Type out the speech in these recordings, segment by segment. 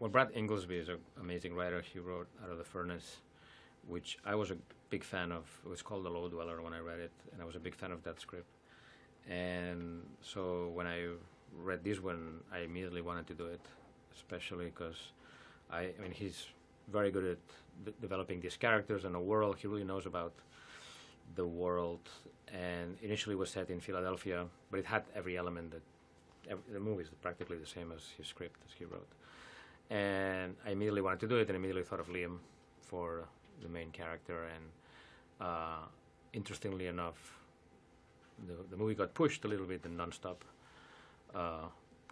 Well, Brad Inglesby is an amazing writer. He wrote Out of the Furnace, which I was a big fan of. It was called The Low Dweller when I read it, and I was a big fan of that script. And so when I read this one, I immediately wanted to do it, especially because I mean, he's very good at developing these characters and a world. He really knows about the world, and initially was set in Philadelphia, but it had every element that the movie is practically the same as his script, as he wrote. And I immediately wanted to do it, and immediately thought of Liam for the main character. And interestingly enough, the movie got pushed a little bit, and Nonstop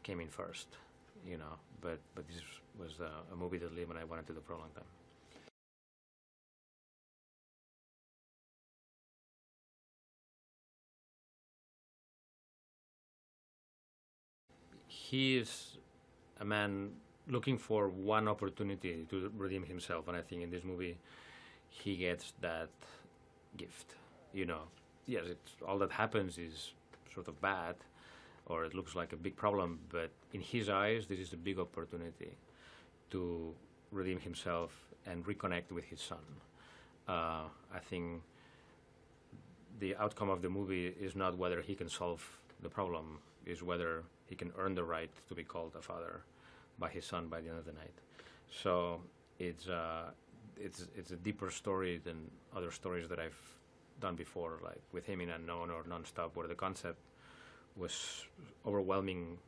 came in first, you know. But this was a movie that Liam and I wanted to do for a long time. He is a man looking for one opportunity to redeem himself, and I think in this movie he gets that gift. You know, yes, all that happens is sort of bad, or it looks like a big problem, but in his eyes, this is a big opportunity to redeem himself and reconnect with his son. I think the outcome of the movie is not whether he can solve the problem, is whether he can earn the right to be called a father by his son by the end of the night. So it's a deeper story than other stories that I've done before, like with him in Unknown or Nonstop, where the concept was overwhelming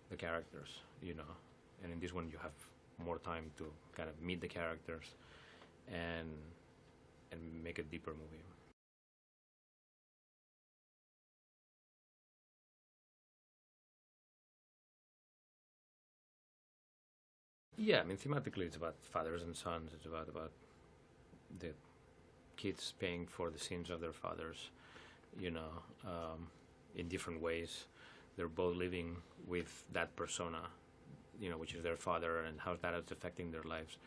the characters, you know. And in this one, you have more time to kind of meet the characters and make a deeper movie. Yeah, I mean, thematically, it's about fathers and sons. It's about the kids paying for the sins of their fathers, you know, in different ways. They're both living with that persona, you know, which is their father, and how that is affecting their lives.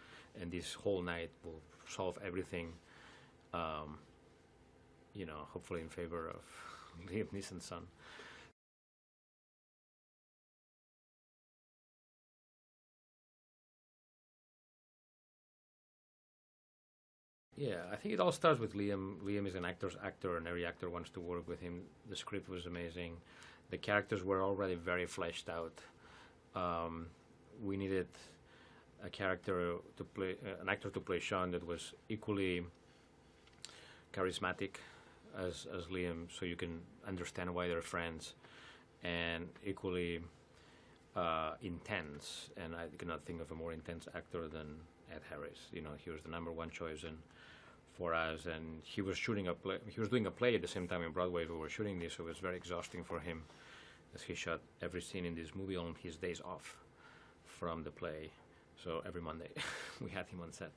And this whole night will solve everything, you know, hopefully in favor of Liam Neeson's son. Yeah, I think it all starts with Liam. Liam is an actor's actor, and every actor wants to work with him. The script was amazing. The characters were already very fleshed out. We needed a character to play, an actor to play Shawn that was equally charismatic as Liam, so you can understand why they're friends, and equally intense. And I cannot think of a more intense actor than Ed Harris. You know, he was the #1 choice for us, and he was shooting a play. He was doing a play at the same time in Broadway. We were shooting this, so it was very exhausting for him, as he shot every scene in this movie on his days off from the play. So every Monday we had him on set.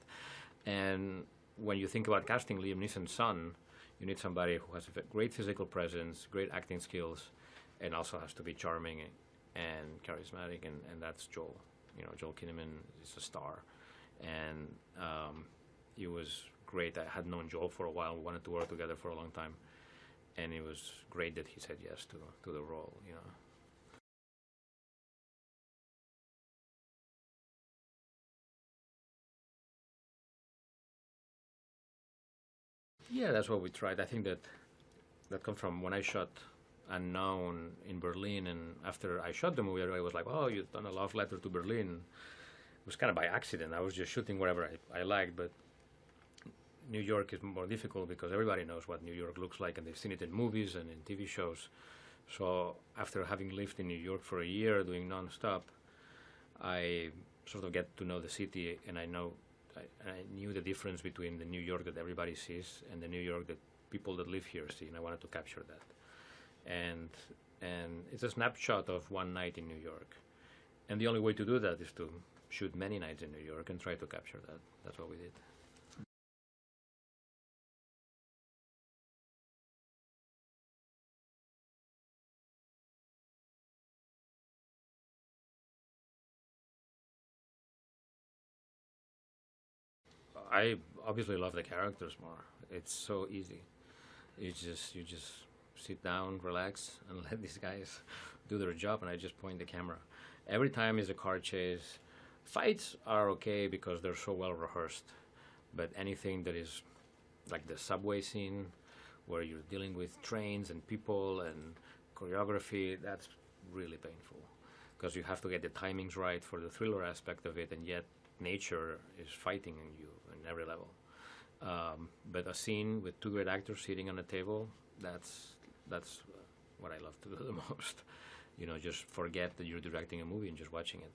And when you think about casting Liam Neeson's son, you need somebody who has a great physical presence, great acting skills, and also has to be charming and charismatic, and that's Joel. You know, Joel Kinnaman is a star. And it was great. I had known Joel for a while. We wanted to work together for a long time, and it was great that he said yes to the role, you know. Yeah, that's what we tried. I think that comes from when I shot Unknown in Berlin, and after I shot the movie, everybody was like, "Oh, you've done a love letter to Berlin." It was kind of by accident. I was just shooting whatever I liked, but New York is more difficult because everybody knows what New York looks like, and they've seen it in movies and in TV shows. So after having lived in New York for a year doing Nonstop, I sort of get to know the city, and I knew the difference between the New York that everybody sees and the New York that people that live here see, and I wanted to capture that. And it's a snapshot of one night in New York. And the only way to do that is to shoot many nights in New York and try to capture that. That's what we did. I obviously love the characters more. It's so easy. You just sit down, relax, and let these guys do their job, and I just point the camera. Every time is a car chase Fights are okay because they're so well rehearsed, but anything that is like the subway scene where you're dealing with trains and people and choreography, that's really painful because you have to get the timings right for the thriller aspect of it, and yet nature is fighting in you in every level. But a scene with two great actors sitting on a table, that's what I love to do the most. You know, just forget that you're directing a movie and just watching it.